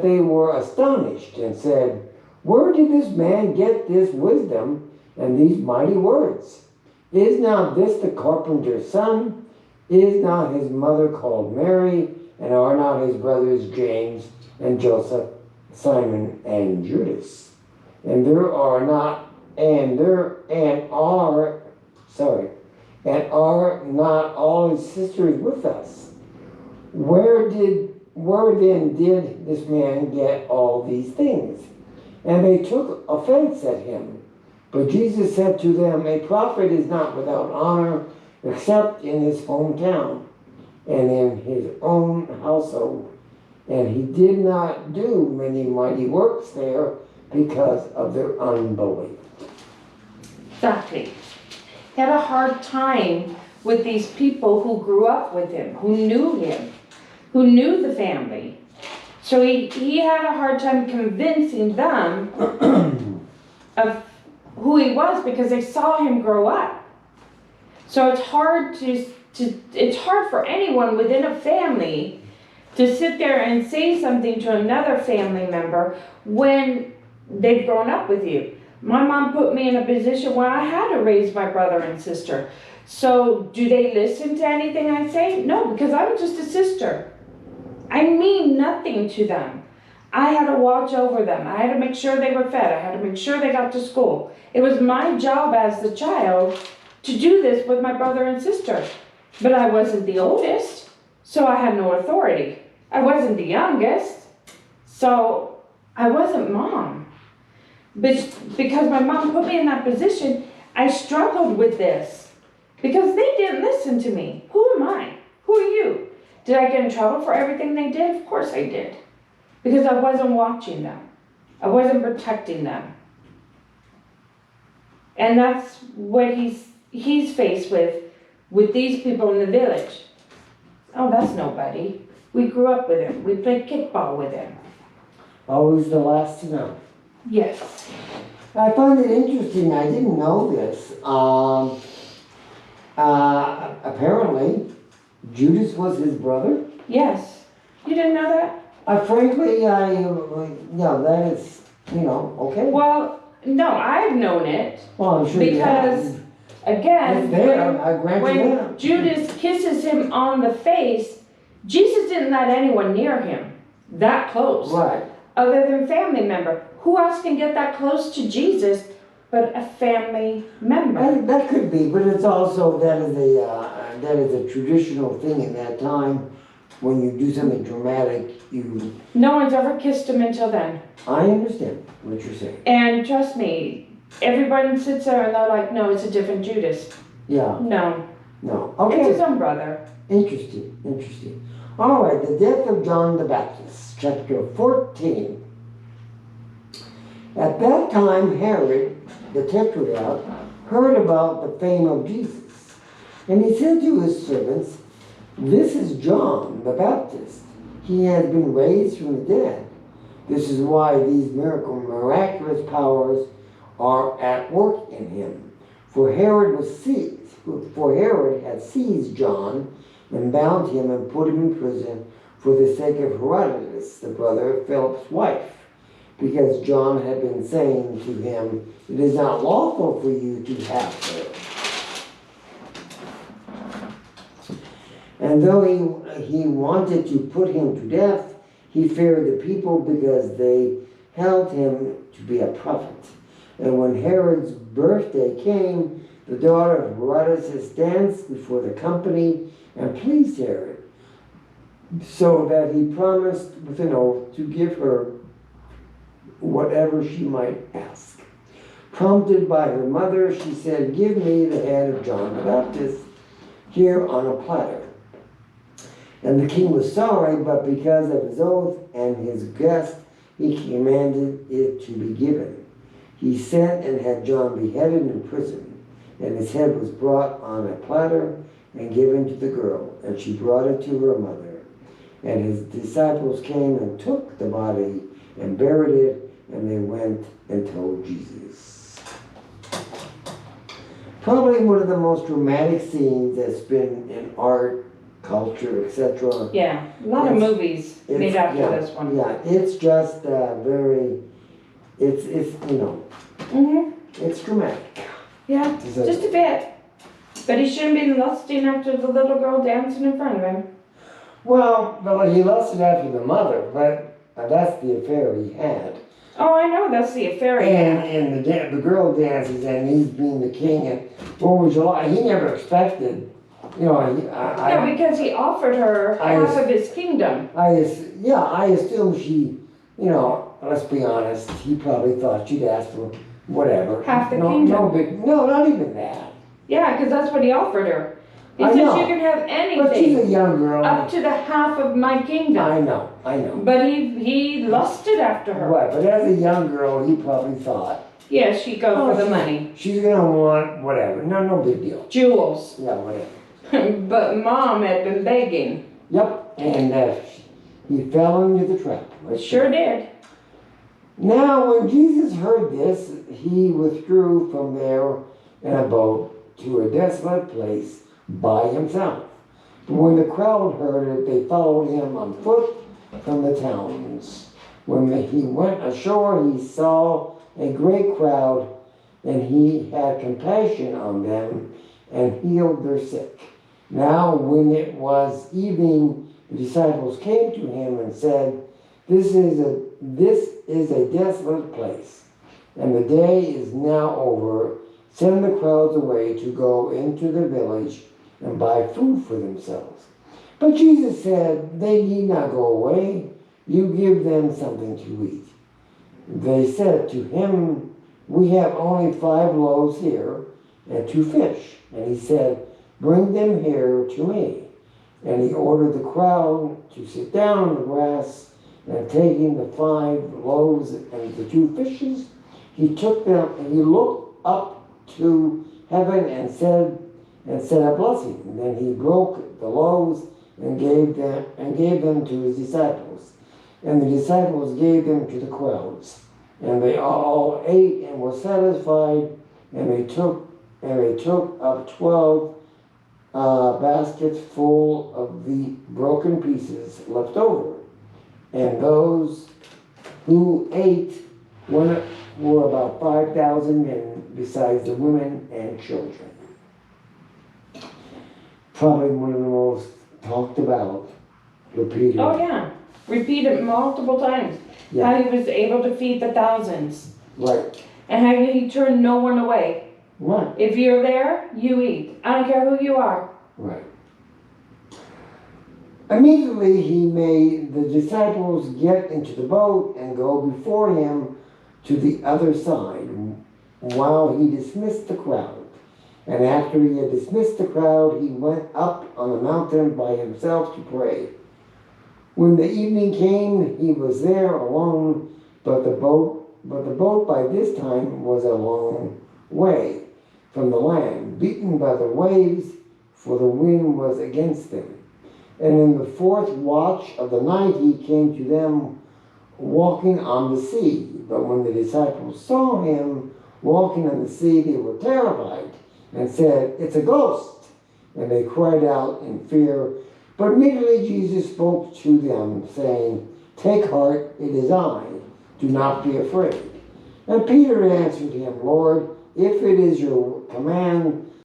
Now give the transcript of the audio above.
that they were astonished and said, "Where did this man get this wisdom and these mighty words? Is not this the carpenter's son? Is not his mother called Mary? And are not his brothers James and Joseph, Simon and Judas? And are not all his sisters with us? Where then did this man get all these things?" And they took offense at him. But Jesus said to them, "A prophet is not without honor except in his hometown and in his own household." And he did not do many mighty works there because of their unbelief. Exactly. He had a hard time with these people who grew up with him, who knew the family. So he had a hard time convincing them of who he was because they saw him grow up. So it's hard it's hard for anyone within a family to sit there and say something to another family member when they've grown up with you. My mom put me in a position where I had to raise my brother and sister. So do they listen to anything I say? No, because I'm just a sister. I mean nothing to them. I had to watch over them. I had to make sure they were fed. I had to make sure they got to school. It was my job as the child to do this with my brother and sister. But I wasn't the oldest, so I had no authority. I wasn't the youngest, so I wasn't mom. But because my mom put me in that position, I struggled with this. Because they didn't listen to me. Who am I? Who are you? Did I get in trouble for everything they did? Of course I did. Because I wasn't watching them. I wasn't protecting them. And that's what he's faced with these people in the village. Oh, that's nobody. We grew up with him. We played kickball with him. Always the last to know. Yes. I find it interesting. I didn't know this. Apparently, Judas was his brother. Yes. You didn't know that? Frankly, that is, okay. Well, no, I've known it. Well, I'm sure because, again, when that. Judas kisses him on the face, Jesus didn't let anyone near him that close. Right. Other than family member. Who else can get that close to Jesus but a family member? That could be, but it's also, that is a traditional thing in that time. When you do something dramatic, No one's ever kissed him until then. I understand what you're saying. And trust me, everybody sits there and they're like, no, it's a different Judas. Yeah. No. Okay. It's his own brother. Interesting. All right, the death of John the Baptist, chapter 14. At that time, Herod, the Tetrarch, heard about the fame of Jesus. And he said to his servants, "This is John the Baptist. He has been raised from the dead. This is why these miraculous powers are at work in him. For Herod had seized John and bound him and put him in prison for the sake of Herodias, the brother of Philip's wife, because John had been saying to him, 'It is not lawful for you to have her.' And though he wanted to put him to death, he feared the people because they held him to be a prophet. And when Herod's birthday came, the daughter of Herodias danced before the company and pleased Herod, so that he promised with an oath to give her whatever she might ask. Prompted by her mother, she said, "Give me the head of John the Baptist here on a platter." And the king was sorry, but because of his oath and his guest, he commanded it to be given. He sent and had John beheaded in prison, and his head was brought on a platter and given to the girl, and she brought it to her mother. And his disciples came and took the body and buried it, and they went and told Jesus. Probably one of the most dramatic scenes that's been in art culture, etc. Yeah, a lot of It's- movies made after this one. Yeah, it's just very, it's it's dramatic. Yeah, to say just a bit. But he shouldn't be lusting after the little girl dancing in front of him. Well, he lusted after the mother, but that's the affair he had. Oh, I know, that's the affair he had. And the girl dances, and he's being the king, and what would you like? He never expected, No, because he offered her half of his kingdom. I assume she, let's be honest, he probably thought she'd ask for whatever. Half the no, kingdom. No, not even that. Yeah, because that's what he offered her. He I says know. you can have But she's a anything young girl. up to the half of my kingdom. I know. But he lusted after her. Right, but as a young girl, he probably thought, Yeah, she'd go for the money. she's gonna want whatever. No big deal. Jewels. Yeah, whatever. But Mom had been begging. Yep, and he fell into the trap. Sure did. Now, when Jesus heard this, he withdrew from there in a boat to a desolate place by himself. But when the crowd heard it, they followed him on foot from the towns. When he went ashore, he saw a great crowd, and he had compassion on them and healed their sick. Now, when it was evening, the disciples came to him and said, This is a desolate place, and the day is now over. Send the crowds away to go into the village and buy food for themselves. But Jesus said, They need not go away. You give them something to eat. They said to him, We have only 5 loaves here and 2 fish. And he said, Bring them here to me. And he ordered the crowd to sit down on the grass, and taking the 5 loaves and the 2 fishes, he took them and he looked up to heaven and said a blessing. And then he broke the loaves and gave them to his disciples. And the disciples gave them to the crowds. And they all ate and were satisfied, and they took up 12 baskets full of the broken pieces left over. And those who ate were about 5,000 men, besides the women and children. Probably one of the most talked about, repeated. Oh yeah, repeat it multiple times. Yeah. How he was able to feed the thousands. Right. And how he turned no one away. Right. If you're there, you eat. I don't care who you are. Right. Immediately he made the disciples get into the boat and go before him to the other side, while he dismissed the crowd. And after he had dismissed the crowd, he went up on the mountain by himself to pray. When the evening came, he was there alone, but the boat by this time was a long way from the land, beaten by the waves, for the wind was against them. And in the 4th watch of the night he came to them walking on the sea. But when the disciples saw him walking on the sea, they were terrified and said, It's a ghost. And they cried out in fear. But immediately Jesus spoke to them, saying, Take heart, it is I. Do not be afraid. And Peter answered him, Lord, if it is your command,